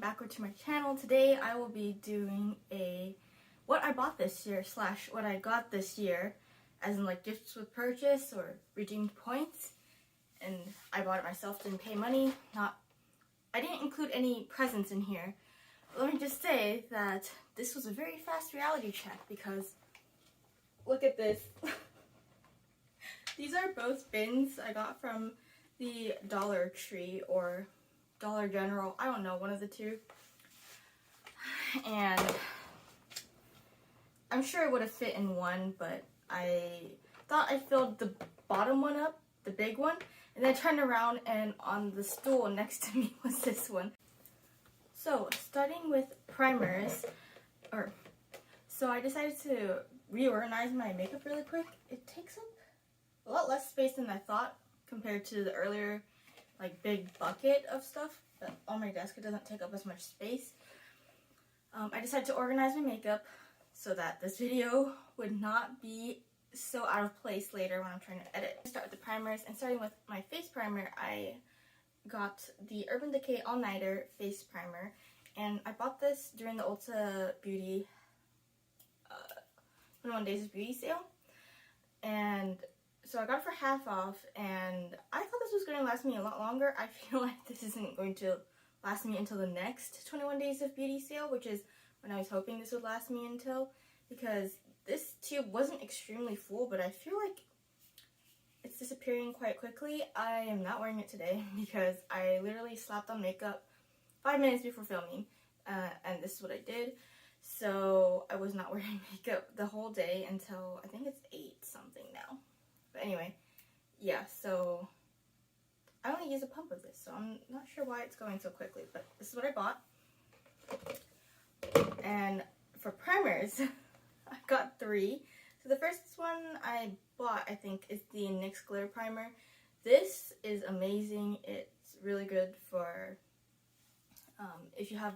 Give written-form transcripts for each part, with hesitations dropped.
back to my channel. Today I will be doing a what I bought this year / what I got this year, as in like gifts with purchase or redeemed points. And I bought it myself, didn't pay money. I didn't include any presents in here. Let me just say that this was a very fast reality check because look at this. These are both bins I got from the Dollar Tree or Dollar General. I don't know, one of the two. And I'm sure it would have fit in one, but I thought I filled the bottom one up, the big one, and then I turned around and on the stool next to me was this one. So, starting with primers, so I decided to reorganize my makeup really quick. It takes up a lot less space than I thought compared to the earlier like big bucket of stuff but on my desk. It doesn't take up as much space. I decided to organize my makeup so that this video would not be so out of place later when I'm trying to edit. I'll start with the primers, and starting with my face primer, I got the Urban Decay All Nighter face primer, and I bought this during the Ulta Beauty 21 Days of Beauty sale, and so I got it for half off, and I thought this was going to last me a lot longer. I feel like this isn't going to last me until the next 21 Days of Beauty sale, which is when I was hoping this would last me until, because this tube wasn't extremely full, but I feel like it's disappearing quite quickly. I am not wearing it today because I literally slapped on makeup 5 minutes before filming, and this is what I did. So I was not wearing makeup the whole day until I think it's 8 something now. But anyway, yeah, so I only use a pump of this, so I'm not sure why it's going so quickly, but this is what I bought. And for primers, I got 3. So the first one I bought, I think, is the NYX Glitter Primer. This is amazing. It's really good for if you have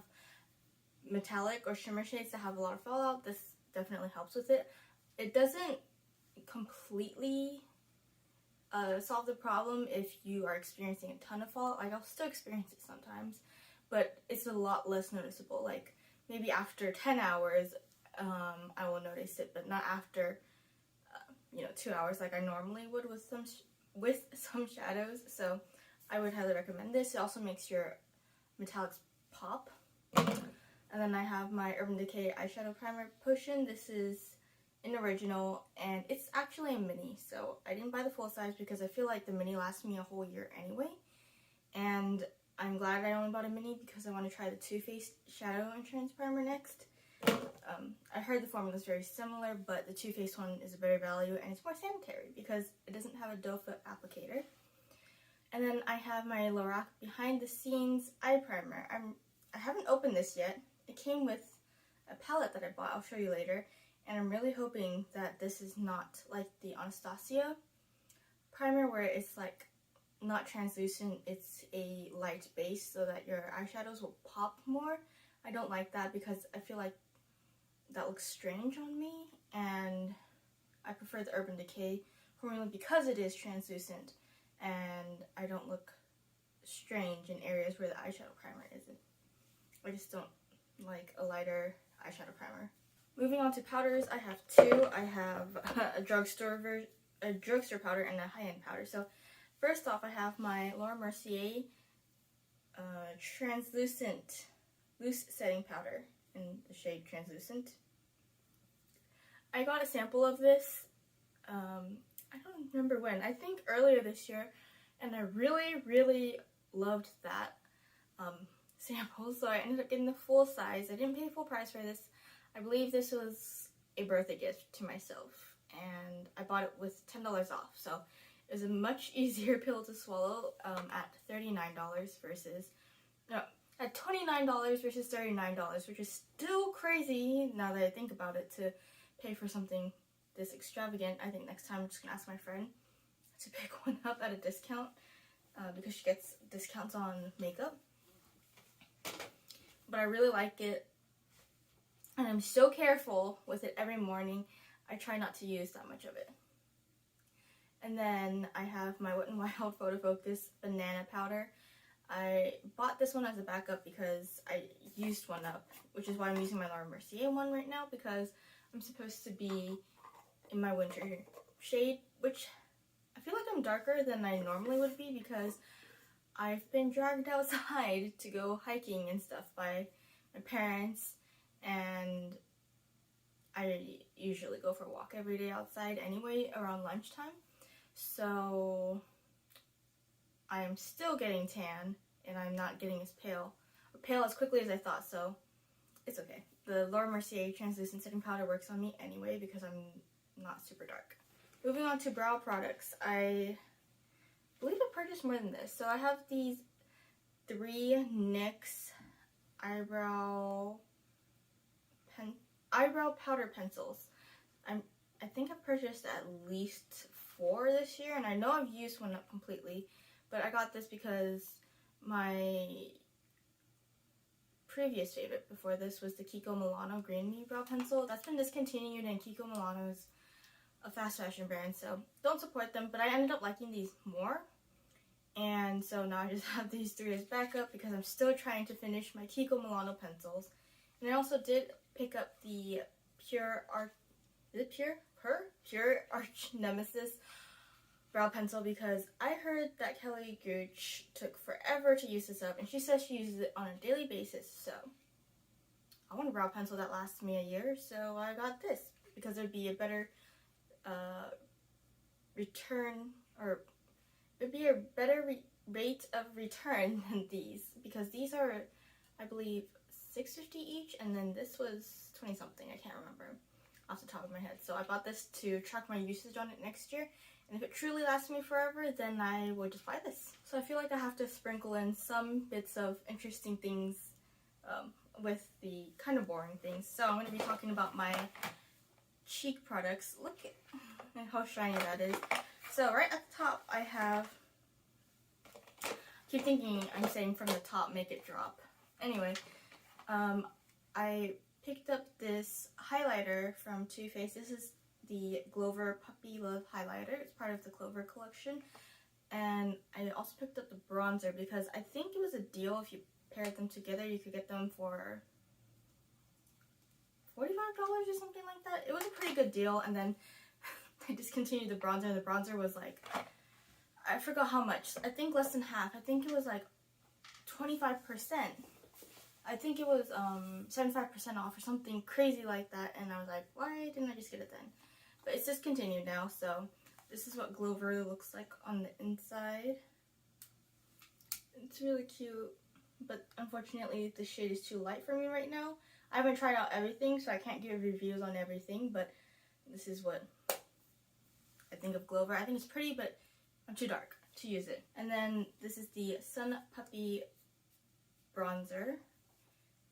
metallic or shimmer shades that have a lot of fallout. This definitely helps with it. It doesn't completely solve the problem if you are experiencing a ton of fallout. Like, I'll still experience it sometimes, but it's a lot less noticeable. Like, maybe after 10 hours, I will notice it, but not after, 2 hours like I normally would with some shadows. So I would highly recommend this. It also makes your metallics pop. And then I have my Urban Decay Eyeshadow Primer Potion. This is an original, and it's actually a mini, so I didn't buy the full size because I feel like the mini lasts me a whole year anyway. And I'm glad I only bought a mini because I want to try the Too Faced Shadow Insurance Primer next. I heard the formula is very similar, but the Too Faced one is a better value, and it's more sanitary because it doesn't have a doe foot applicator. And then I have my Loreal Behind the Scenes Eye Primer. I haven't opened this yet. It came with a palette that I bought. I'll show you later. And I'm really hoping that this is not like the Anastasia primer where it's like not translucent, it's a light base so that your eyeshadows will pop more. I don't like that because I feel like that looks strange on me, and I prefer the Urban Decay formula because it is translucent and I don't look strange in areas where the eyeshadow primer isn't. I just don't like a lighter eyeshadow primer. Moving on to powders, I have 2. I have a drugstore powder and a high-end powder. So first off, I have my Laura Mercier translucent loose setting powder in the shade Translucent. I got a sample of this, I don't remember when, I think earlier this year, and I really, really loved that sample, so I ended up getting the full size. I didn't pay full price for this. I believe this was a birthday gift to myself, and I bought it with $10 off, so it was a much easier pill to swallow at $39 versus, no, at $29 versus $39, which is still crazy now that I think about it, to pay for something this extravagant. I think next time I'm just going to ask my friend to pick one up at a discount because she gets discounts on makeup. But I really like it, and I'm so careful with it every morning. I try not to use that much of it. And then I have my Wet n Wild Photo Focus Banana Powder. I bought this one as a backup because I used one up, which is why I'm using my Laura Mercier one right now, because I'm supposed to be in my winter shade, which I feel like I'm darker than I normally would be because I've been dragged outside to go hiking and stuff by my parents, and I usually go for a walk every day outside anyway around lunchtime. So I am still getting tan, and I'm not getting as pale as quickly as I thought, so it's okay. The Laura Mercier translucent setting powder works on me anyway because I'm not super dark. Moving on to brow products, I believe I purchased more than this. So I have these 3 NYX eyebrow powder pencils. I think I purchased at least 4 this year, and I know I've used one up completely, but I got this because my previous favorite before this was the Kiko Milano Green Me Brow Pencil. That's been discontinued, and Kiko Milano is a fast fashion brand, so don't support them, but I ended up liking these more, and so now I just have these 3 as backup because I'm still trying to finish my Kiko Milano pencils. And I also did pick up the Pure Arch Nemesis brow pencil because I heard that Kelly Gooch took forever to use this up, and she says she uses it on a daily basis, so I want a brow pencil that lasts me a year, so I got this because it would be a better return, or it would be a better rate of return than these, because these are, I believe, $6.50 each, and then this was 20 something. I can't remember off the top of my head. So I bought this to track my usage on it next year, and if it truly lasts me forever, then I will just buy this. So I feel like I have to sprinkle in some bits of interesting things with the kind of boring things. So I'm going to be talking about my cheek products. Look at how shiny that is. So right at the top I have, keep thinking I'm saying from the top make it drop. Anyway, I picked up this highlighter from Too Faced. This is the Glover Puppy Love highlighter. It's part of the Clover collection. And I also picked up the bronzer because I think it was a deal. If you paired them together, you could get them for $45 or something like that. It was a pretty good deal, and then they discontinued the bronzer, and the bronzer was like, I forgot how much. I think less than half. I think it was like 25%. I think it was 75% off or something crazy like that, and I was like, why didn't I just get it then? But it's discontinued now, so this is what Glover looks like on the inside. It's really cute, but unfortunately the shade is too light for me right now. I haven't tried out everything, so I can't give reviews on everything, but this is what I think of Glover. I think it's pretty, but I'm too dark to use it. And then this is the Sun Puppy bronzer.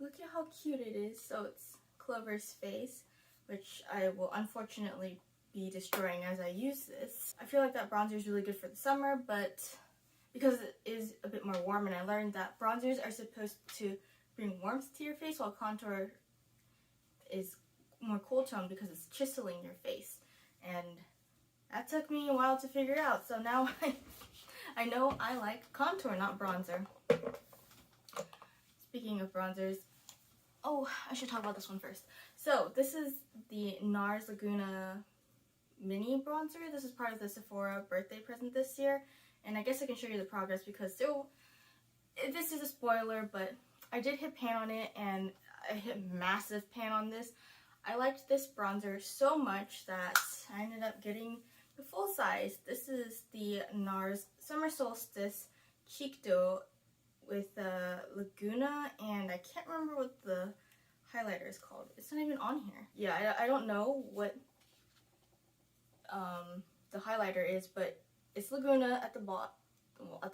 Look at how cute it is. So it's Clover's face, which I will unfortunately be destroying as I use this. I feel like that bronzer is really good for the summer, but because it is a bit more warm, and I learned that bronzers are supposed to bring warmth to your face, while contour is more cool tone because it's chiseling your face. And that took me a while to figure out, so now I know I like contour, not bronzer. Speaking of bronzers, oh, I should talk about this one first. So this is the NARS Laguna mini bronzer. This is part of the Sephora birthday present this year, and I guess I can show you the progress because this is a spoiler, but I did hit pan on it, and I hit massive pan on this. I liked this bronzer so much that I ended up getting the full size. This is the NARS Summer Solstice Cheek Dough with Laguna, and I can't remember what the highlighter is called. It's not even on here. Yeah, I don't know what the highlighter is, but it's Laguna at the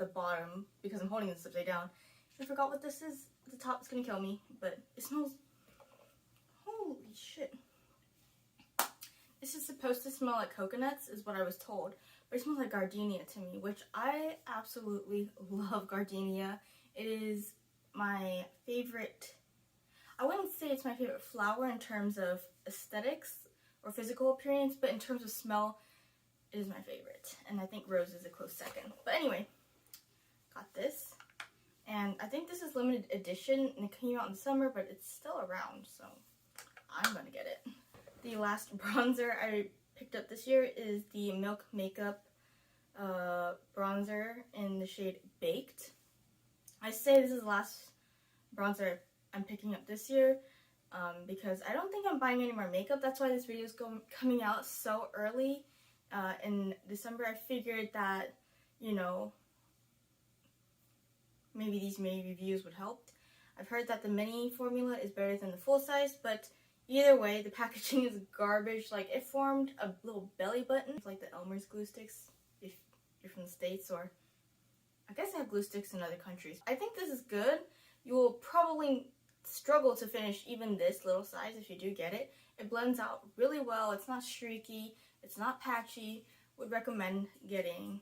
bottom because I'm holding this upside down. I forgot what this is. The top is gonna kill me, but it smells, holy shit. This is supposed to smell like coconuts is what I was told, but it smells like gardenia to me, which I absolutely love gardenia. It is my favorite, I wouldn't say it's my favorite flower in terms of aesthetics or physical appearance, but in terms of smell, it is my favorite. And I think rose is a close second. But anyway, got this. And I think this is limited edition, and it came out in the summer, but it's still around, so I'm gonna get it. The last bronzer I picked up this year is the Milk Makeup bronzer in the shade Baked. I say this is the last bronzer I'm picking up this year because I don't think I'm buying any more makeup. That's why this video is coming out so early in December. I figured that, you know, maybe these mini reviews would help. I've heard that the mini formula is better than the full size, but either way, the packaging is garbage. Like, it formed a little belly button, like the Elmer's glue sticks, if you're from the States, or I guess they have glue sticks in other countries. I think this is good. You will probably struggle to finish even this little size if you do get it. It blends out really well. It's not streaky. It's not patchy. Would recommend getting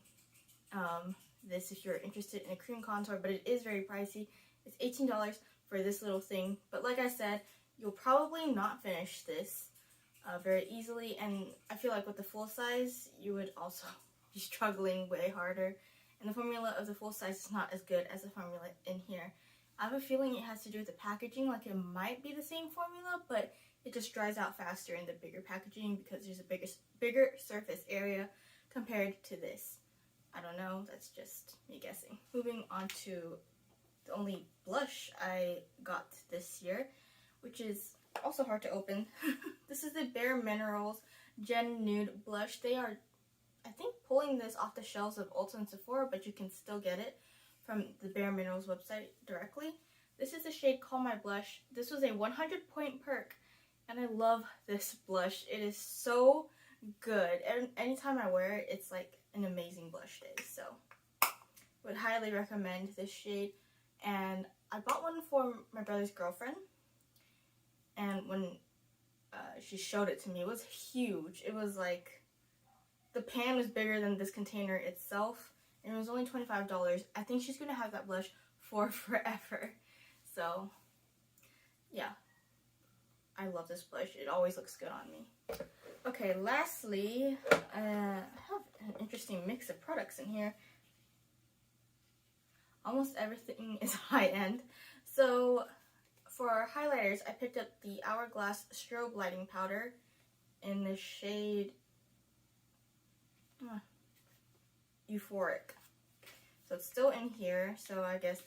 this if you're interested in a cream contour, but it is very pricey. It's $18 for this little thing, but like I said, you'll probably not finish this very easily, and I feel like with the full size, you would also be struggling way harder, and the formula of the full size is not as good as the formula in here. I have a feeling it has to do with the packaging, like it might be the same formula, but it just dries out faster in the bigger packaging because there's a bigger surface area compared to this. I don't know, that's just me guessing. Moving on to the only blush I got this year, which is also hard to open. This is the Bare Minerals Gen Nude Blush. They are, I think, pulling this off the shelves of Ulta and Sephora, but you can still get it from the Bare Minerals website directly. This is the shade Call My Blush. This was a 100-point perk, and I love this blush. It is so good. Anytime I wear it, it's like an amazing blush day, so would highly recommend this shade. And I bought one for my brother's girlfriend, and when she showed it to me, it was huge. It was like, the pan was bigger than this container itself, and it was only $25. I think she's gonna have that blush for forever. So yeah, I love this blush. It always looks good on me. Okay, lastly, I have an interesting mix of products in here. Almost everything is high-end. So for highlighters, I picked up the Hourglass Strobe Lighting Powder in the shade Euphoric. So it's still in here, so I guess,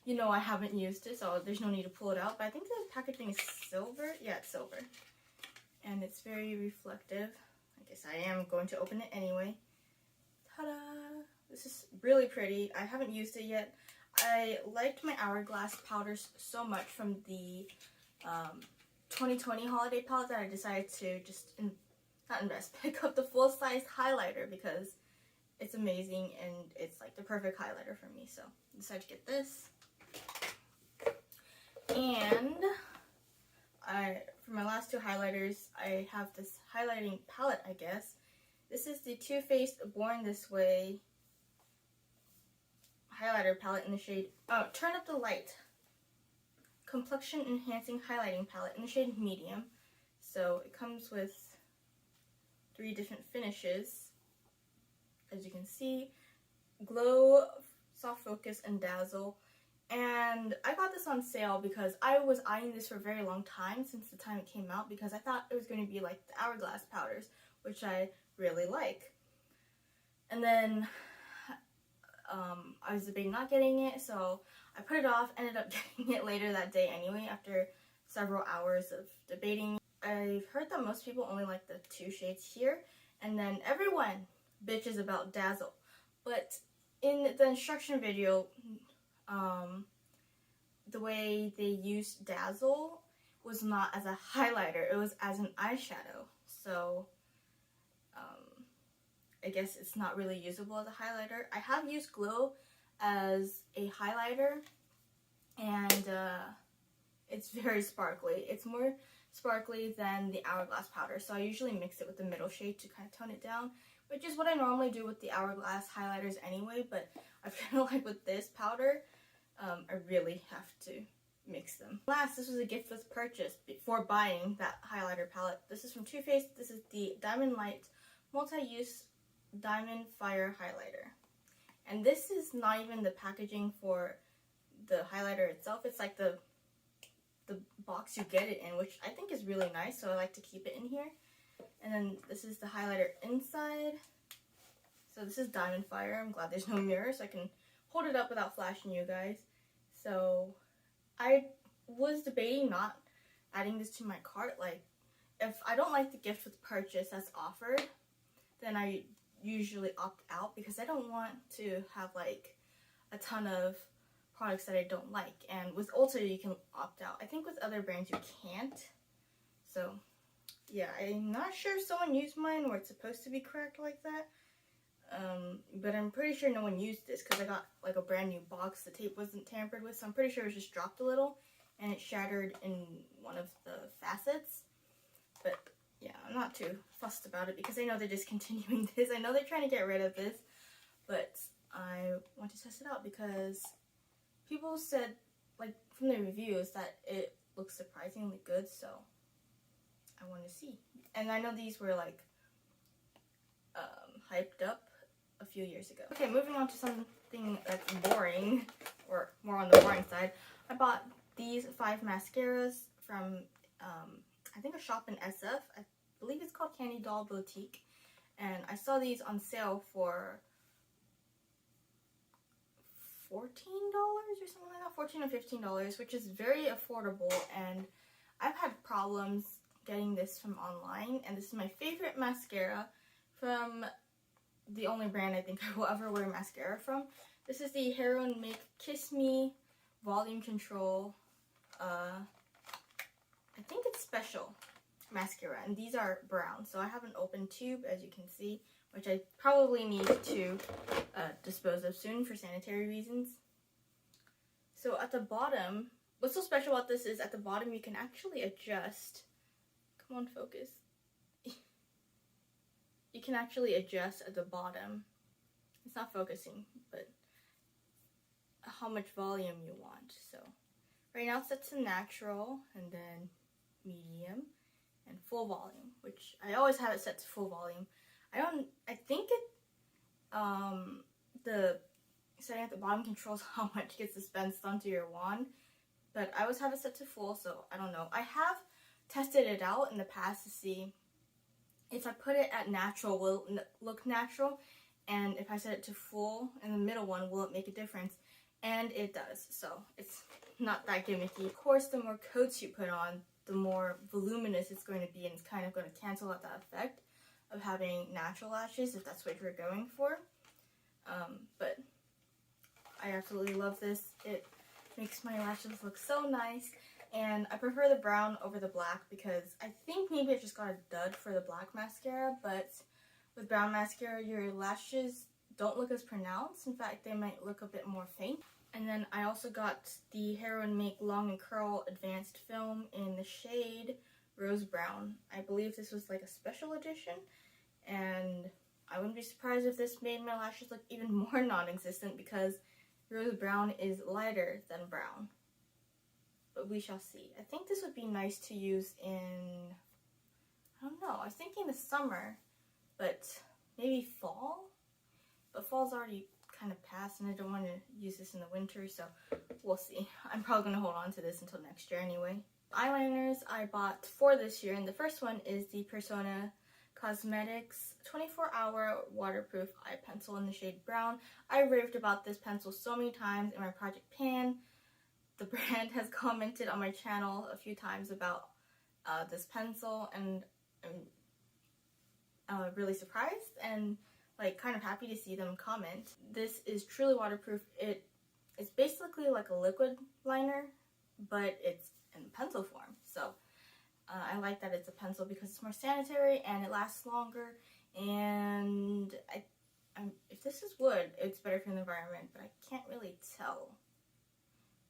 you know, I haven't used it, so there's no need to pull it out. But I think the packaging is silver. Yeah, it's silver. And it's very reflective. I guess I am going to open it anyway. Ta-da! This is really pretty. I haven't used it yet. I liked my Hourglass powders so much from the 2020 holiday palette that I decided to just, pick up the full-size highlighter because it's amazing and it's like the perfect highlighter for me. So I decided to get this. And for my last two highlighters, I have this highlighting palette, I guess. This is the Too Faced Born This Way highlighter palette in the shade Turn Up the Light. Complexion Enhancing Highlighting Palette in the shade Medium. So it comes with 3 different finishes. As you can see, Glow, Soft Focus, and Dazzle. And I got this on sale because I was eyeing this for a very long time since the time it came out, because I thought it was going to be like the Hourglass powders, which I really like. And then I was debating not getting it, so I put it off, ended up getting it later that day anyway after several hours of debating. I've heard that most people only like the 2 shades here, and then everyone bitches about Dazzle. But in the instruction video, the way they used Dazzle was not as a highlighter, it was as an eyeshadow. So I guess it's not really usable as a highlighter. I have used Glow as a highlighter, and it's very sparkly. It's more sparkly than the Hourglass powder, so I usually mix it with the middle shade to kind of tone it down, which is what I normally do with the Hourglass highlighters anyway, but I feel like with this powder, I really have to mix them. Last, this was a gift with purchase before buying that highlighter palette. This is from Too Faced. This is the Diamond Light Multi-Use Diamond Fire Highlighter. And this is not even the packaging for the highlighter itself. It's like the box you get it in, which I think is really nice, so I like to keep it in here. And then this is the highlighter inside. So this is Diamond Fire. I'm glad there's no mirror so I can hold it up without flashing you guys. So I was debating not adding this to my cart. Like, if I don't like the gift with purchase that's offered, then I usually opt out because I don't want to have like a ton of products that I don't like. And with Ulta you can opt out. I think with other brands you can't. So yeah, I'm not sure if someone used mine where it's supposed to be cracked like that. But I'm pretty sure no one used this because I got like a brand new box. The tape wasn't tampered with, so I'm pretty sure it was just dropped a little and it shattered in one of the facets. But yeah, I'm not too fussed about it because I know they're discontinuing this. I know they're trying to get rid of this, but I want to test it out because people said, like, from the reviews that it looks surprisingly good, so I want to see. And I know these were like hyped up a few years ago. Okay, moving on to something that's boring, or more on the boring side. I bought these 5 mascaras from I think a shop in SF. I believe it's called Candy Doll Boutique, and I saw these on sale for $14 or something like that, $14 or $15, which is very affordable. And I've had problems getting this from online, and this is my favorite mascara from the only brand I think I will ever wear mascara from. This is the Heroin Make Kiss Me Volume Control, I think it's special mascara, and these are brown. So I have an open tube, as you can see, which I probably need to dispose of soon for sanitary reasons. So at the bottom, what's so special about this is at the bottom you can actually adjust, come on focus, you can actually adjust at the bottom, it's not focusing, but how much volume you want. So right now it's set to natural, and then medium, and full volume, which I always have it set to full volume. I think it, the setting at the bottom controls how much gets dispensed onto your wand, but I always have it set to full, so I don't know. I have tested it out in the past to see if I put it at natural, will it look natural, and if I set it to full in the middle one, will it make a difference? And it does, so it's not that gimmicky. Of course, the more coats you put on, the more voluminous it's going to be, and it's kind of going to cancel out that effect of having natural lashes if that's what you're going for. But I absolutely love this. It makes my lashes look so nice, and I prefer the brown over the black because I think maybe I just got a dud for the black mascara, but with brown mascara your lashes don't look as pronounced. In fact, they might look a bit more faint. And then I also got the Heroin Make Long and Curl Advanced Film in the shade Rose Brown. I believe this was like a special edition, and I wouldn't be surprised if this made my lashes look even more non-existent because Rose Brown is lighter than brown. But we shall see. I think this would be nice to use in, I don't know, I was thinking the summer, but maybe fall? But fall's already kind of passed, and I don't want to use this in the winter, so we'll see. I'm probably going to hold on to this until next year anyway. Eyeliners I bought for this year, and the first one is the Persona Cosmetics 24-hour waterproof eye pencil in the shade brown. I raved about this pencil so many times in my Project Pan. The brand has commented on my channel a few times about this pencil, and I'm really surprised and like kind of happy to see them comment. This is truly waterproof. It's basically like a liquid liner, but it's in pencil form. So I like that it's a pencil because it's more sanitary and it lasts longer. And if this is wood, it's better for the environment, but I can't really tell.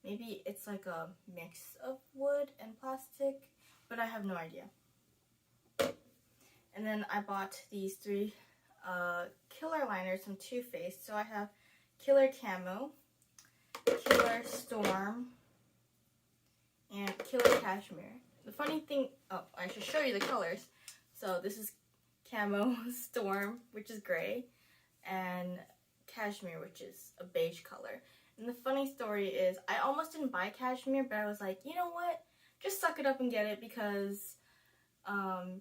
Maybe it's like a mix of wood and plastic, but I have no idea. And then I bought these 3 Killer liners from Too Faced. So I have Killer Camo, Killer Storm, and Killer Cashmere. The funny thing, oh, I should show you the colors. So this is Camo Storm, which is gray, and Cashmere, which is a beige color. And the funny story is, I almost didn't buy cashmere, but I was like, you know what? Just suck it up and get it because,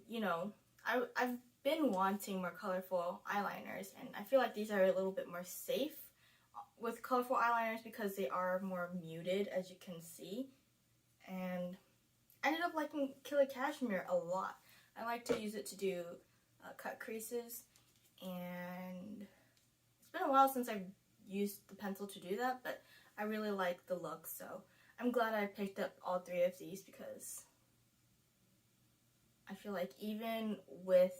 you know, I've been wanting more colorful eyeliners, and I feel like these are a little bit more safe with colorful eyeliners because they are more muted, as you can see. And I ended up liking Killer Cashmere a lot. I like to use it to do cut creases, and it's been a while since I've used the pencil to do that, but I really like the look, so I'm glad I picked up all three of these because I feel like even with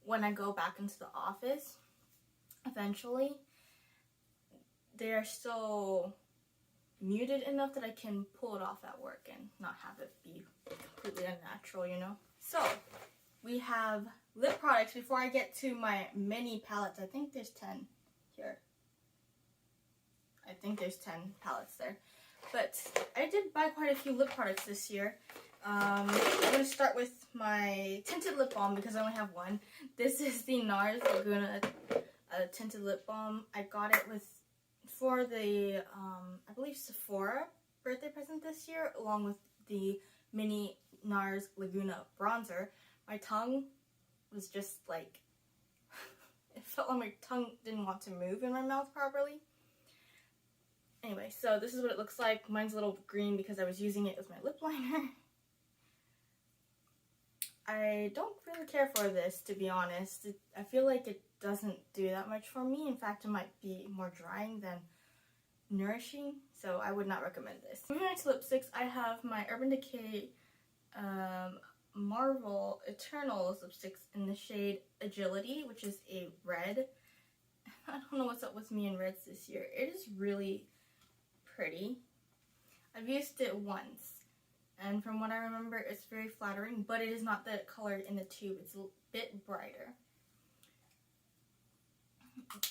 when I go back into the office eventually, they are still muted enough that I can pull it off at work and not have it be completely unnatural, you know? So, we have lip products. Before I get to my mini palettes, I think there's 10 here. I think there's 10 palettes there. But I did buy quite a few lip products this year. I'm going to start with my tinted lip balm because I only have one. This is the NARS Laguna tinted lip balm. I got it for the, I believe, Sephora birthday present this year, along with the mini NARS Laguna bronzer. My tongue was just like, it felt like my tongue didn't want to move in my mouth properly. Anyway, so this is what it looks like. Mine's a little green because I was using it as my lip liner. I don't really care for this, to be honest. I feel like it doesn't do that much for me. In fact, it might be more drying than nourishing, so I would not recommend this. Moving on to lipsticks, I have my Urban Decay Marvel Eternals lipsticks in the shade Agility, which is a red. I don't know what's up with me and reds this year. It is really pretty. I've used it once, and from what I remember, it's very flattering, but it is not the color in the tube. It's a bit brighter.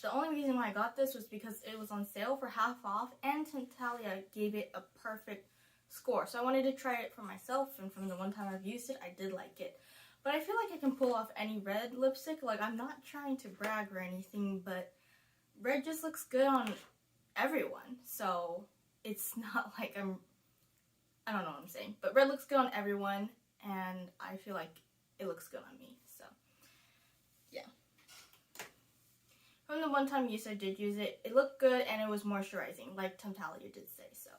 The only reason why I got this was because it was on sale for half off, and Tintalia gave it a perfect score. So I wanted to try it for myself, and from the one time I've used it, I did like it. But I feel like I can pull off any red lipstick. Like, I'm not trying to brag or anything, but red just looks good on everyone. So it's not like I don't know what I'm saying, but red looks good on everyone, and I feel like it looks good on me, so yeah. From the one-time use I did use it, it looked good and it was moisturizing, like Tintalia did say, so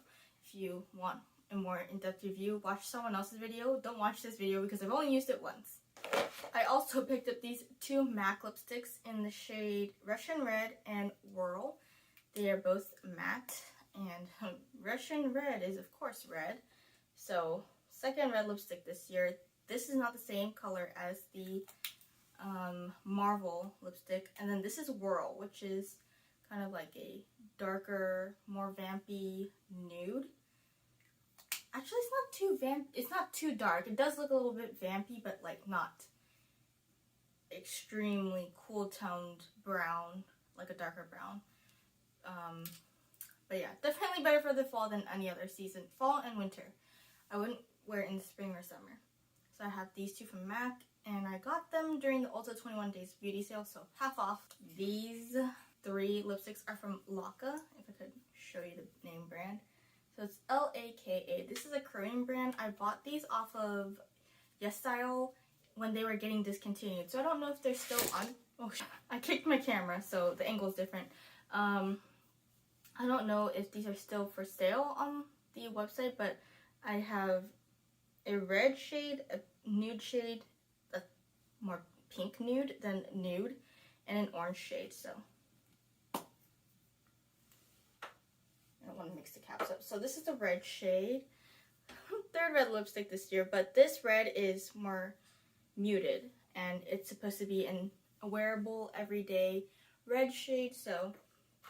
if you want a more in-depth review, watch someone else's video. Don't watch this video because I've only used it once. I also picked up these two MAC lipsticks in the shade Russian Red and Whirl. They are both matte, and Russian Red is, of course, red. So, second red lipstick this year. This is not the same color as the Marvel lipstick. And then this is Whirl, which is kind of like a darker, more vampy nude. Actually, it's not too dark. It does look a little bit vampy, but like not extremely cool toned brown, like a darker brown. But yeah, definitely better for the fall than any other season. Fall and winter. I wouldn't wear it in the spring or summer. So I have these two from MAC, and I got them during the Ulta 21 Days Beauty Sale, so half off. These three lipsticks are from Laka, if I could show you the name brand. So it's Laka. This is a Korean brand. I bought these off of YesStyle when they were getting discontinued. So I don't know if they're still on. Oh, I kicked my camera, so the angle is different. I don't know if these are still for sale on the website, but I have a red shade, a nude shade, a more pink nude than nude, and an orange shade, so I don't want to mix the caps up. So this is the red shade. Third red lipstick this year, but this red is more muted, and it's supposed to be a wearable, everyday red shade, so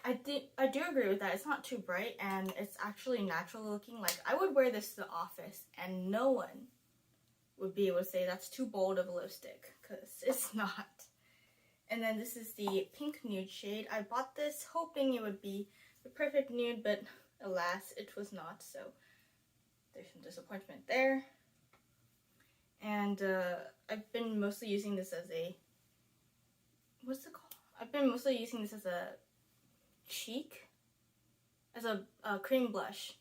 I do agree with that. It's not too bright, and it's actually natural looking. Like, I would wear this to the office, and no one would be able to say that's too bold of a lipstick, because it's not. And then this is the pink nude shade. I bought this hoping it would be the perfect nude, but alas, it was not, so there's some disappointment there. And I've been mostly using this as a, what's it called? I've been mostly using this as a cheek as a cream blush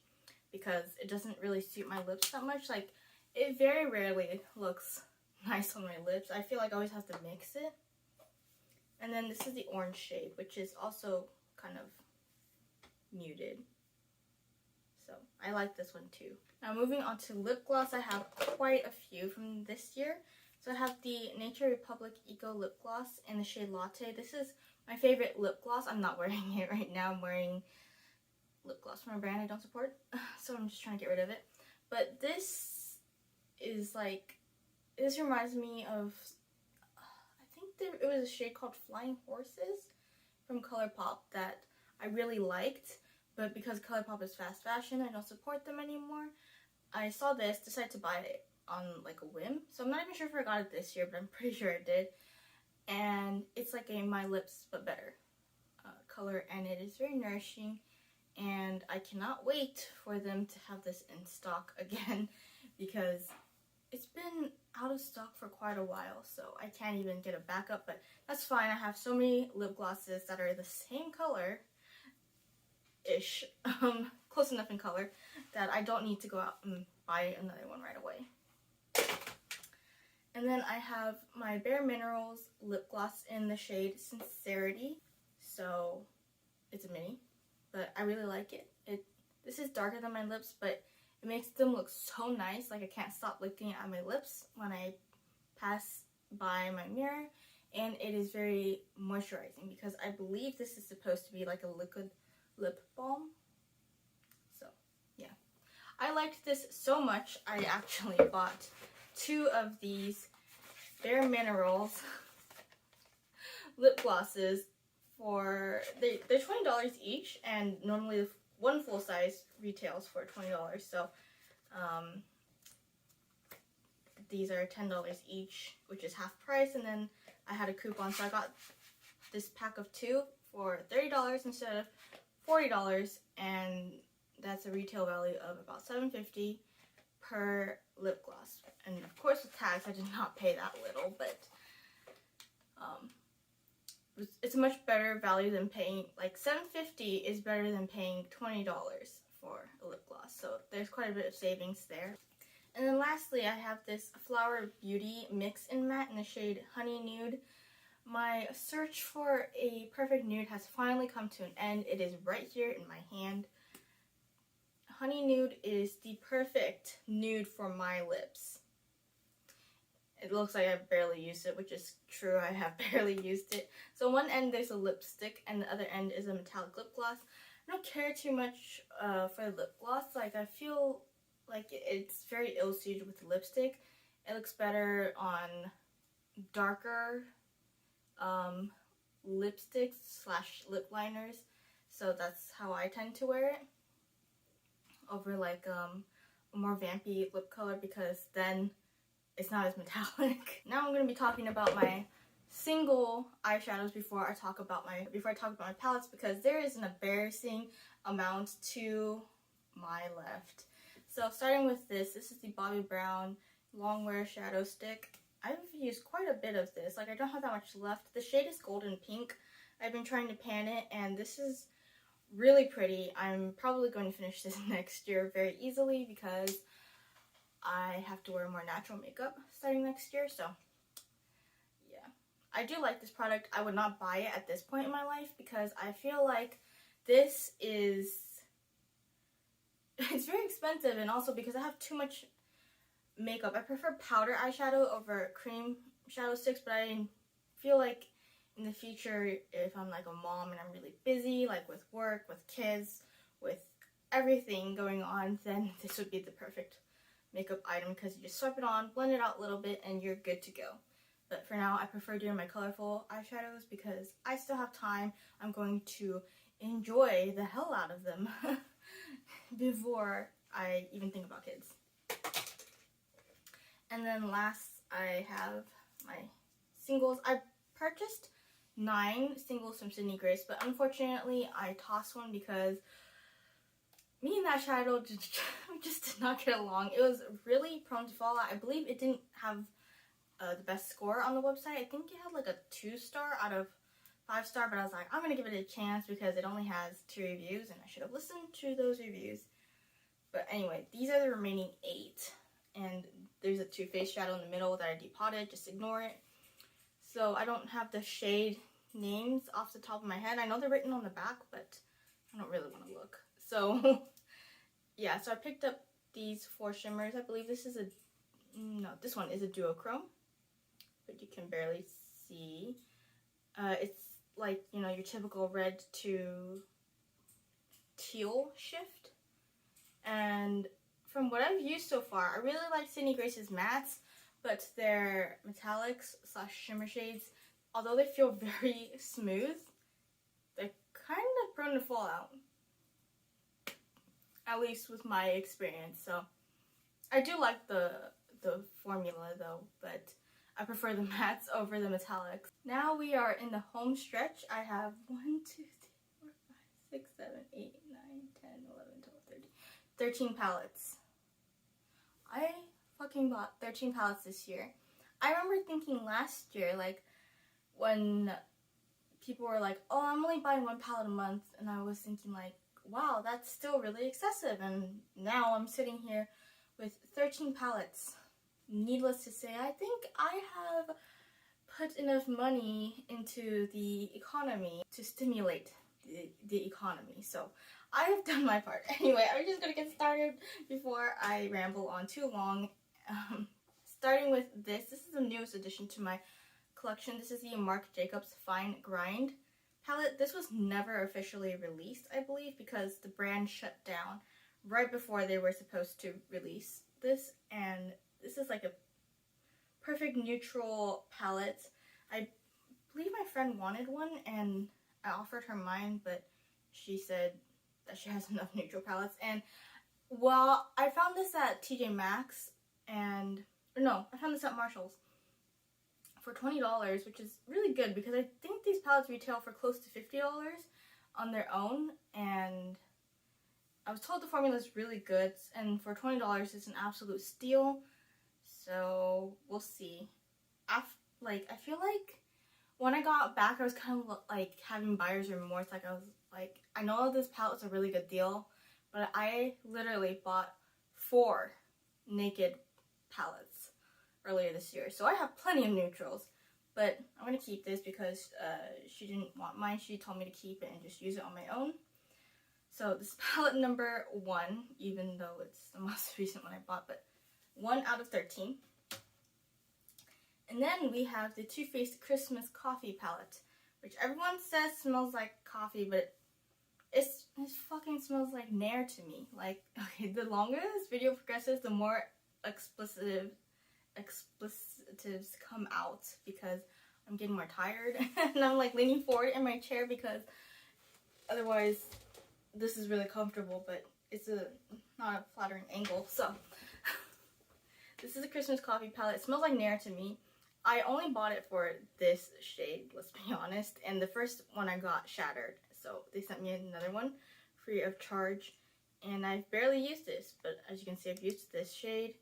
because it doesn't really suit my lips that much. Like, it very rarely looks nice on my lips. I feel like I always have to mix it. And then this is the orange shade, which is also kind of muted. So I like this one too. Now moving on to lip gloss, I have quite a few from this year. So I have the Nature Republic Eco Lip Gloss in the shade Latte. This is my favorite lip gloss. I'm not wearing it right now. I'm wearing lip gloss from a brand I don't support. So I'm just trying to get rid of it. But this is like, this reminds me of, I think it was a shade called Flying Horses from ColourPop that I really liked. But because ColourPop is fast fashion, I don't support them anymore. I saw this, decided to buy it on like a whim. So I'm not even sure if I got it this year, but I'm pretty sure I did. And it's like a My Lips But Better color, and it is very nourishing. And I cannot wait for them to have this in stock again because it's been out of stock for quite a while, so I can't even get a backup, but that's fine. I have so many lip glosses that are the same color-ish, close enough in color, that I don't need to go out and buy another one right away. And then I have my Bare Minerals lip gloss in the shade Sincerity. So it's a mini, but I really like it. This is darker than my lips, but it makes them look so nice. Like, I can't stop looking at my lips when I pass by my mirror. And it is very moisturizing because I believe this is supposed to be like a liquid lip balm. So yeah, I liked this so much I actually bought 2 of these Bare Minerals lip glosses for, they're $20 each, and normally one full size retails for $20. So these are $10 each, which is half price, and then I had a coupon, so I got this pack of 2 for $30 instead of $40, and that's a retail value of about $7.50 per lip gloss. And of course with tags I did not pay that little, but it's a much better value than paying, like $7.50 is better than paying $20 for a lip gloss, so there's quite a bit of savings there. And then lastly, I have this Flower Beauty Mix and Matte in the shade Honey Nude. My search for a perfect nude has finally come to an end. It is right here in my hand. Honey Nude is the perfect nude for my lips. It looks like I've barely used it, which is true, I have barely used it. So on one end there's a lipstick and the other end is a metallic lip gloss. I don't care too much for the lip gloss. Like, I feel like it's very ill-suited with the lipstick. It looks better on darker lipsticks slash lip liners. So that's how I tend to wear it over like a more vampy lip color, because then it's not as metallic. Now I'm going to be talking about my single eyeshadows before I talk about my palettes, because there is an embarrassing amount to my left. So starting with this is the Bobbi Brown Longwear Shadow Stick. I've used quite a bit of this. Like, I don't have that much left. The shade is Golden Pink. I've been trying to pan it, and this is really pretty. I'm probably going to finish this next year very easily because I have to wear more natural makeup starting next year, so yeah. I do like this product. I would not buy it at this point in my life because I feel like this is, it's very expensive, and also because I have too much makeup. I prefer powder eyeshadow over cream shadow sticks, but I feel like in the future, if I'm like a mom and I'm really busy, like with work, with kids, with everything going on, then this would be the perfect makeup item because you just swipe it on, blend it out a little bit, and you're good to go. But for now, I prefer doing my colorful eyeshadows because I still have time. I'm going to enjoy the hell out of them before I even think about kids. And then last, I have my singles. I purchased 9 singles from Sydney Grace, but unfortunately I tossed one because me and that shadow just did not get along. It was really prone to fallout. I believe it didn't have the best score on the website. I think it had like a 2-star out of 5-star, but I was like, I'm gonna give it a chance because it only has 2 reviews and I should have listened to those reviews. But anyway, these are the remaining 8. And there's a Too Faced shadow in the middle that I depotted, just ignore it. So I don't have the shade names off the top of my head. I know they're written on the back, but I don't really want to look. So yeah, so I picked up these 4 shimmers. I believe this is this one is a duochrome, but you can barely see. It's like, you know, your typical red to teal shift. And from what I've used so far, I really like Sydney Grace's mattes, but their metallics / shimmer shades, although they feel very smooth, they're kind of prone to fall out. At least with my experience. So I do like the formula though, but I prefer the mattes over the metallics. Now we are in the home stretch. I have 1, 2, 3, 4, 5, 6, 7, 8, 9, 10, 11, 12, 13 palettes. I fucking bought 13 palettes this year. I remember thinking last year, like, when people were like, oh, I'm only buying 1 palette a month, and I was thinking like, wow, that's still really excessive, and now I'm sitting here with 13 palettes. Needless to say, I think I have put enough money into the economy to stimulate the economy, so I have done my part. Anyway, I'm just gonna get started before I ramble on too long. Starting with this is the newest addition to my collection. This is the Marc Jacobs Fine Grind palette. This was never officially released, I believe, because the brand shut down right before they were supposed to release this, and this is like a perfect neutral palette. I believe my friend wanted one and I offered her mine, but she said that she has enough neutral palettes. And well, I found this at TJ Maxx, and no, I found this at Marshall's for $20, which is really good because I think these palettes retail for close to $50 on their own, and I was told the formula is really good, and for $20 it's an absolute steal. So we'll see. I feel like when I got back, I was kind of like having buyer's remorse. Like, I was like, I know this palette's a really good deal, but I literally bought 4 naked palettes earlier this year, so I have plenty of neutrals. But I'm gonna keep this because she didn't want mine. She told me to keep it and just use it on my own. So this is palette number 1, even though it's the most recent one I bought, but 1 out of 13. And then we have the Too Faced Christmas Coffee palette, which everyone says smells like coffee, but it fucking smells like Nair to me. Like, okay, the longer this video progresses, the more explicitives come out because I'm getting more tired and I'm like leaning forward in my chair because otherwise this is really comfortable, but it's not a flattering angle. So this is a Christmas Coffee palette. It smells like Nair to me. I only bought it for this shade, let's be honest, and the first one I got shattered, so they sent me another one free of charge, and I've barely used this, but as you can see, I've used this shade,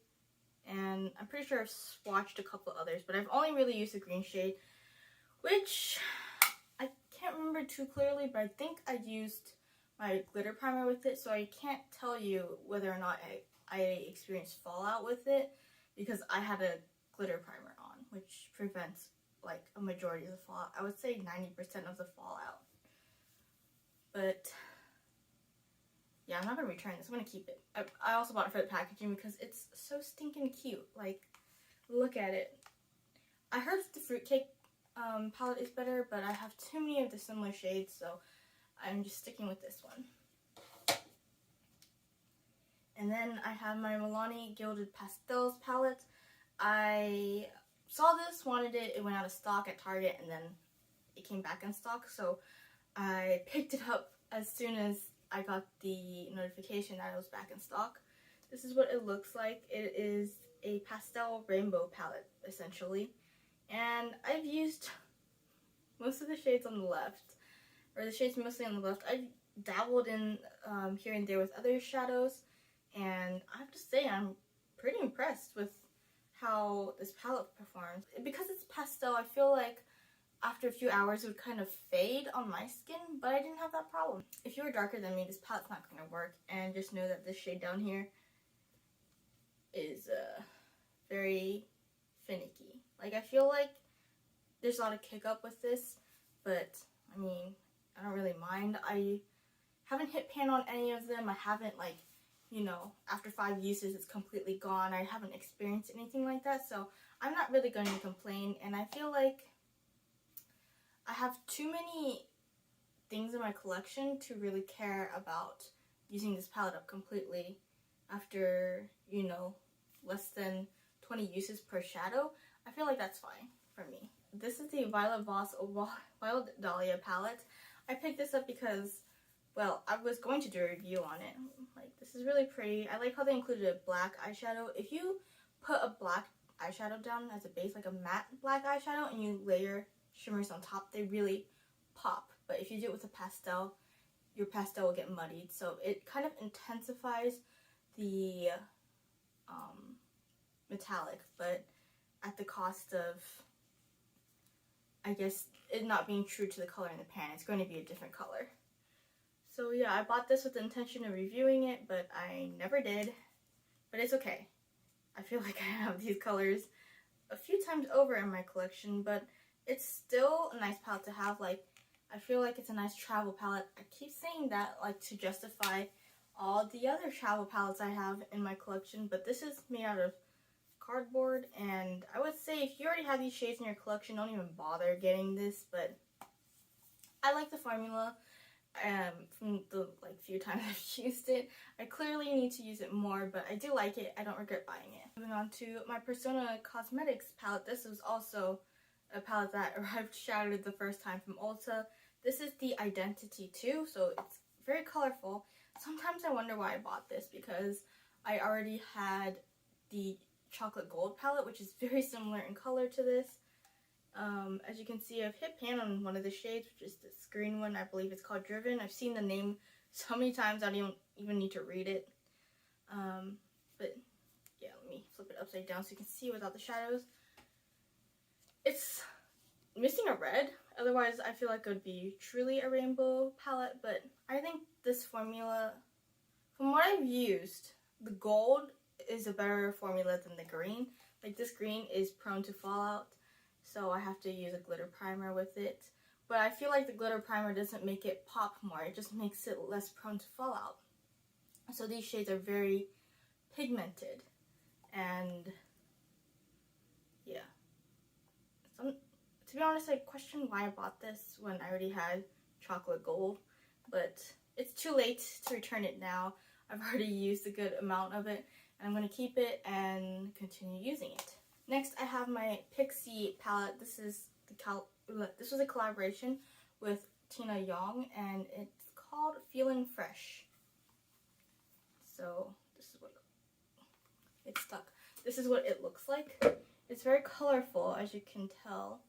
and I'm pretty sure I've swatched a couple others, but I've only really used the green shade, which I can't remember too clearly, but I think I used my glitter primer with it, so I can't tell you whether or not I experienced fallout with it, because I had a glitter primer on, which prevents like a majority of the fallout. I would say 90% of the fallout. But yeah, I'm not gonna return this. I'm gonna keep it. I also bought it for the packaging because it's so stinking cute. Like, look at it. I heard the fruitcake palette is better, but I have too many of the similar shades, so I'm just sticking with this one. And then I have my Milani Gilded Pastels palette. I saw this, wanted it, it went out of stock at Target, and then it came back in stock, so I picked it up as soon as I got the notification that it was back in stock. This is what it looks like. It is a pastel rainbow palette, essentially, and I've used most of the shades on the left, or the shades mostly on the left. I've dabbled in here and there with other shadows, and I have to say I'm pretty impressed with how this palette performs. Because it's pastel, I feel like after a few hours it would kind of fade on my skin, but I didn't have that problem. If you were darker than me, this palette's not going to work, and just know that this shade down here is very finicky. Like, I feel like there's a lot of kick up with this, but I mean, I don't really mind. I haven't hit pan on any of them. I haven't, like, you know, after 5 uses it's completely gone. I haven't experienced anything like that, so I'm not really going to complain. And I feel like I have too many things in my collection to really care about using this palette up completely after, you know, less than 20 uses per shadow. I feel like that's fine for me. This is the Violet Voss Wild Dahlia palette. I picked this up because, well, I was going to do a review on it. Like, this is really pretty. I like how they included a black eyeshadow. If you put a black eyeshadow down as a base, like a matte black eyeshadow, and you layer shimmers on top, they really pop. But if you do it with a pastel, your pastel will get muddied. So it kind of intensifies the metallic, but at the cost of, I guess, it not being true to the color in the pan. It's going to be a different color. So yeah, I bought this with the intention of reviewing it, but I never did. But it's okay. I feel like I have these colors a few times over in my collection, but it's still a nice palette to have. Like, I feel like it's a nice travel palette. I keep saying that, like, to justify all the other travel palettes I have in my collection, but this is made out of cardboard, and I would say if you already have these shades in your collection, don't even bother getting this. But I like the formula. From the few times I've used it. I clearly need to use it more, but I do like it. I don't regret buying it. Moving on to my Persona Cosmetics palette. This was also a palette that arrived shattered the first time from Ulta. This is the Identity 2, so it's very colorful. Sometimes I wonder why I bought this, because I already had the Chocolate Gold palette, which is very similar in color to this. As you can see, I've hit pan on one of the shades, which is this green one. I believe it's called Driven. I've seen the name so many times I don't even need to read it. But yeah, let me flip it upside down so you can see without the shadows. It's missing a red, otherwise I feel like it would be truly a rainbow palette, but I think this formula, from what I've used, the gold is a better formula than the green. Like, this green is prone to fallout, so I have to use a glitter primer with it. But I feel like the glitter primer doesn't make it pop more, it just makes it less prone to fallout. So these shades are very pigmented, and yeah. To be honest, I question why I bought this when I already had Chocolate Gold, but it's too late to return it now. I've already used a good amount of it, and I'm going to keep it and continue using it. Next, I have my Pixi palette. This was a collaboration with Tina Yong, and it's called Feeling Fresh. So this is what it's stuck. This is what it looks like. It's very colorful, as you can tell.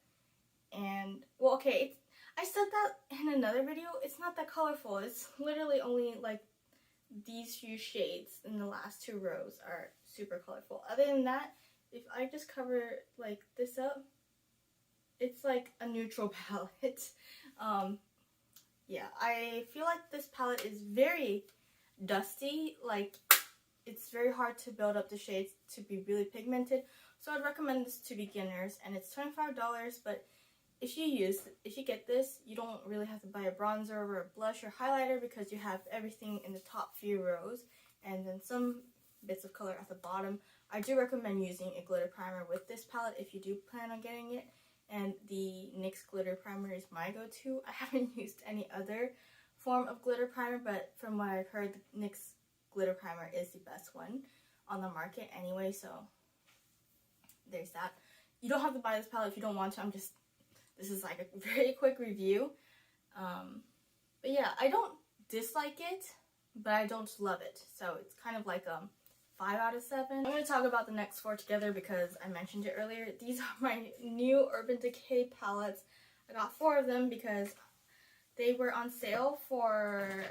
And, well, okay, I said that in another video. It's not that colorful. It's literally only like these few shades in the last 2 rows are super colorful. Other than that, if I just cover like this up, it's like a neutral palette. Yeah, I feel like this palette is very dusty. Like, it's very hard to build up the shades to be really pigmented. So I'd recommend this to beginners, and it's $25, but if you get this, you don't really have to buy a bronzer or a blush or highlighter, because you have everything in the top few rows and then some bits of color at the bottom. I do recommend using a glitter primer with this palette if you do plan on getting it, and the NYX glitter primer is my go-to. I haven't used any other form of glitter primer, but from what I've heard, the NYX glitter primer is the best one on the market anyway, so there's that. You don't have to buy this palette if you don't want to. This is like a very quick review. But yeah, I don't dislike it, but I don't love it. So it's kind of like 5 out of 7. I'm going to talk about the next 4 together because I mentioned it earlier. These are my new Urban Decay palettes. I got 4 of them because they were on sale for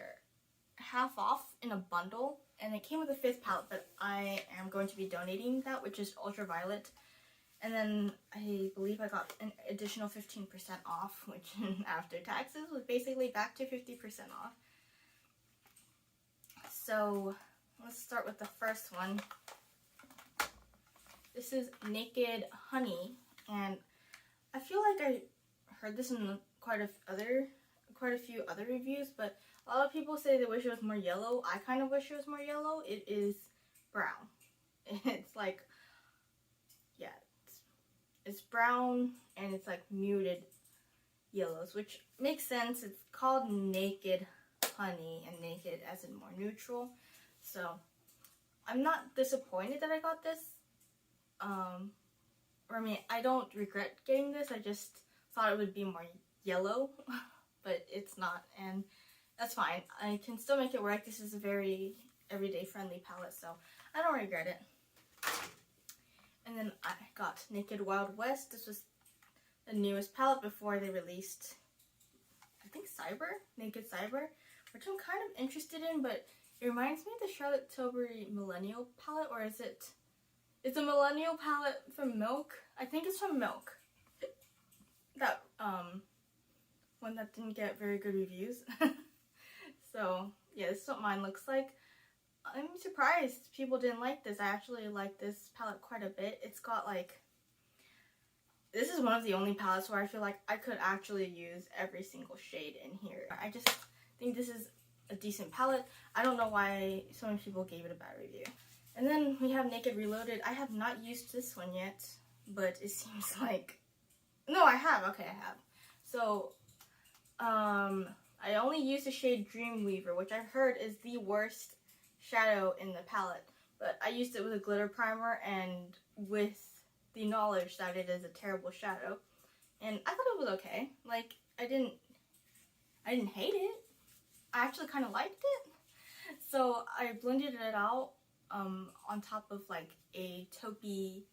half off in a bundle, and it came with a 5th palette, but I am going to be donating that, which is Ultraviolet. And then I believe I got an additional 15% off, which after taxes was basically back to 50% off. So let's start with the first one. This is Naked Honey, and I feel like I heard this in quite a few other reviews, but a lot of people say they wish it was more yellow. I kind of wish it was more yellow. It is brown. It's like, yeah, it's brown and it's like muted yellows, which makes sense. It's called Naked Honey, and naked as in more neutral. So I'm not disappointed that I got this. I mean, I don't regret getting this. I just thought it would be more yellow, but it's not, and that's fine. I can still make it work. This is a very everyday friendly palette, so I don't regret it. And then I got Naked Wild West. This was the newest palette before they released, I think, Naked Cyber, which I'm kind of interested in, but it reminds me of the Charlotte Tilbury Millennial palette, or is it? It's a Millennial palette from Milk. I think it's from Milk. That one that didn't get very good reviews. So yeah, this is what mine looks like. I'm surprised people didn't like this. I actually like this palette quite a bit. It's got like, this is one of the only palettes where I feel like I could actually use every single shade in here. I just think this is a decent palette. I don't know why so many people gave it a bad review. And then we have Naked Reloaded. I have not used this one yet, but it seems like, no, I have. Okay, I have. So, I only used the shade Dreamweaver, which I've heard is the worst shadow in the palette. But I used it with a glitter primer and with the knowledge that it is a terrible shadow. And I thought it was okay. Like, I didn't hate it. I actually kind of liked it. So I blended it out on top of like a taupey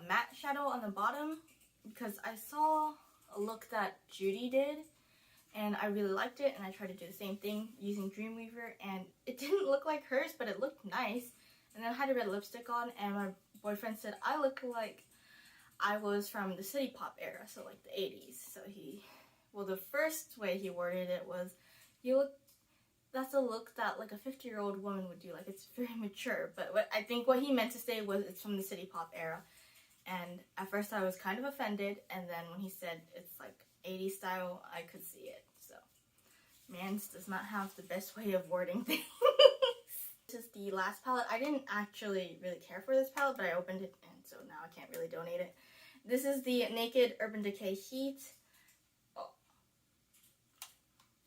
matte shadow on the bottom, because I saw a look that Judy did and I really liked it, and I tried to do the same thing using Dreamweaver, and it didn't look like hers, but it looked nice. And then I had a red lipstick on, and my boyfriend said I looked like I was from the City Pop era, so like the 80s. So the first way he worded it was, that's a look that like a 50-year-old woman would do, like it's very mature. But I think what he meant to say was it's from the City Pop era. And at first I was kind of offended, and then when he said it's like 80s style, I could see it. So, Mans does not have the best way of wording things. This is the last palette. I didn't actually really care for this palette, but I opened it, and so now I can't really donate it. This is the Naked Urban Decay Heat. Oh.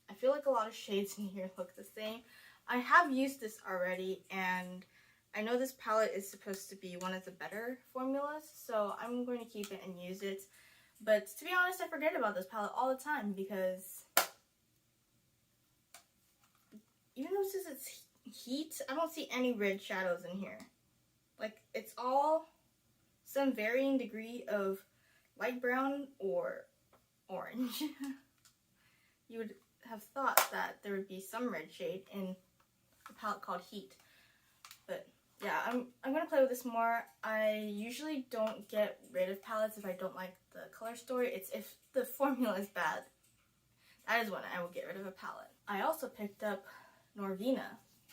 I feel like a lot of shades in here look the same. I have used this already, and I know this palette is supposed to be one of the better formulas, so I'm going to keep it and use it. But to be honest, I forget about this palette all the time, because even though it says it's heat, I don't see any red shadows in here. Like, it's all some varying degree of light brown or orange. You would have thought that there would be some red shade in a palette called Heat. But yeah, I'm gonna play with this more. I usually don't get rid of palettes if I don't like the color story. It's if the formula is bad. That is when I will get rid of a palette. I also picked up Norvina,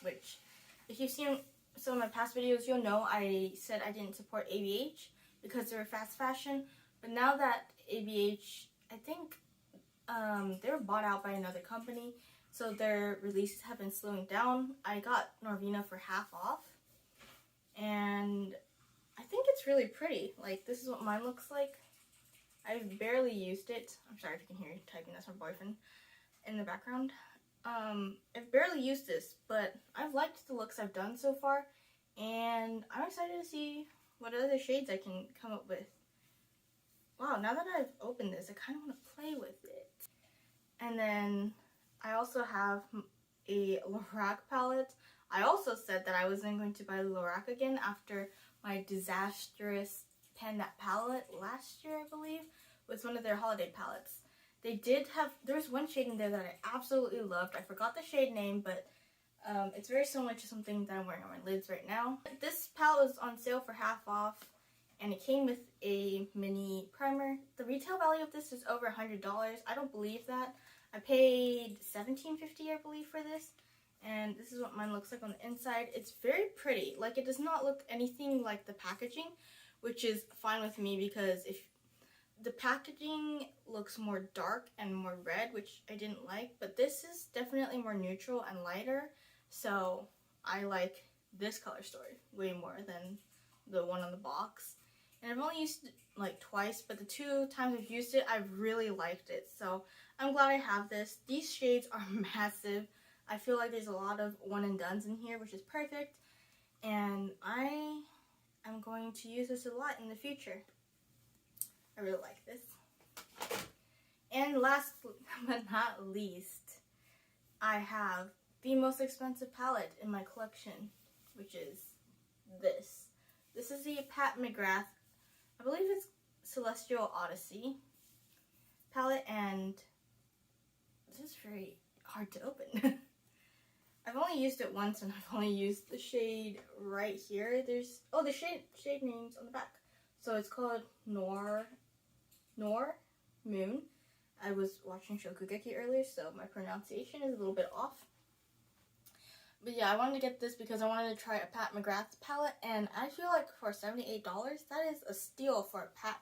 which, if you've seen some of my past videos, you'll know I said I didn't support ABH because they were fast fashion. But now that ABH, I think they were bought out by another company, so their releases have been slowing down. I got Norvina for half off, and I think it's really pretty. Like, this is what mine looks like. I've barely used it. I'm sorry if you can hear typing. That's my boyfriend in the background. I've barely used this, but I've liked the looks I've done so far, and I'm excited to see what other shades I can come up with. Wow, now that I've opened this, I kind of want to play with it. And then I also have a Loreal palette. I also said that I wasn't going to buy Loreal again after my disastrous pan palette last year, I believe, was one of their holiday palettes. They did have, there's one shade in there that I absolutely loved. I forgot the shade name, but it's very similar to something that I'm wearing on my lids right now. This palette was on sale for half off, and it came with a mini primer. The retail value of this is over $100. I don't believe that. I paid $17.50, I believe, for this, and this is what mine looks like on the inside. It's very pretty. Like, it does not look anything like the packaging, which is fine with me because if the packaging looks more dark and more red, which I didn't like, but this is definitely more neutral and lighter, so I like this color story way more than the one on the box. And I've only used it like twice, but the 2 times I've used it, I've really liked it, so I'm glad I have this. These shades are massive. I feel like there's a lot of one and dones in here, which is perfect, and I am going to use this a lot in the future. I really like this. And last but not least, I have the most expensive palette in my collection, which is this. This is the Pat McGrath, I believe it's Celestial Odyssey palette, and this is very hard to open. I've only used it once, and I've only used the shade right here. There's, oh, the shade names on the back. So it's called Noir Moon. I was watching Shokugeki earlier, so my pronunciation is a little bit off. But yeah, I wanted to get this because I wanted to try a Pat McGrath palette, and I feel like for $78, that is a steal for a Pat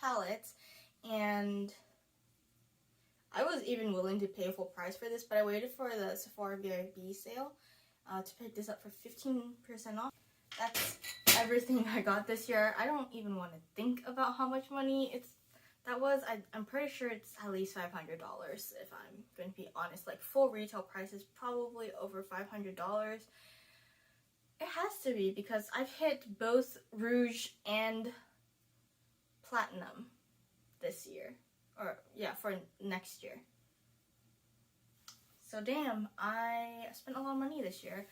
palette. And I was even willing to pay full price for this, but I waited for the Sephora VIB sale to pick this up for 15% off. That's everything I got this year. I don't even want to think about how much money that was. I'm pretty sure it's at least $500 if I'm going to be honest. Like, full retail price is probably over $500. It has to be because I've hit both Rouge and Platinum this year. Or, yeah, for next year. So, damn, I spent a lot of money this year.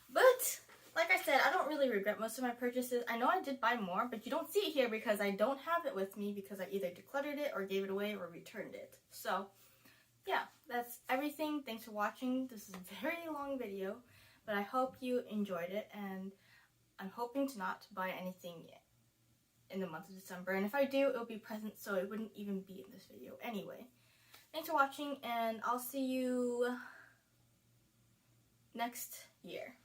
But like I said, I don't really regret most of my purchases. I know I did buy more, but you don't see it here because I don't have it with me because I either decluttered it or gave it away or returned it. So, yeah, that's everything. Thanks for watching. This is a very long video, but I hope you enjoyed it, and I'm hoping to not buy anything yet in the month of December. And if I do, it'll be present, so it wouldn't even be in this video anyway. Thanks for watching, and I'll see you next year.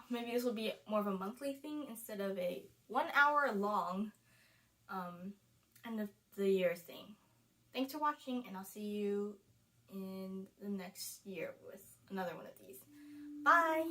Maybe this will be more of a monthly thing instead of a 1 hour long end of the year thing. Thanks for watching, and I'll see you in the next year with another one of these. Bye!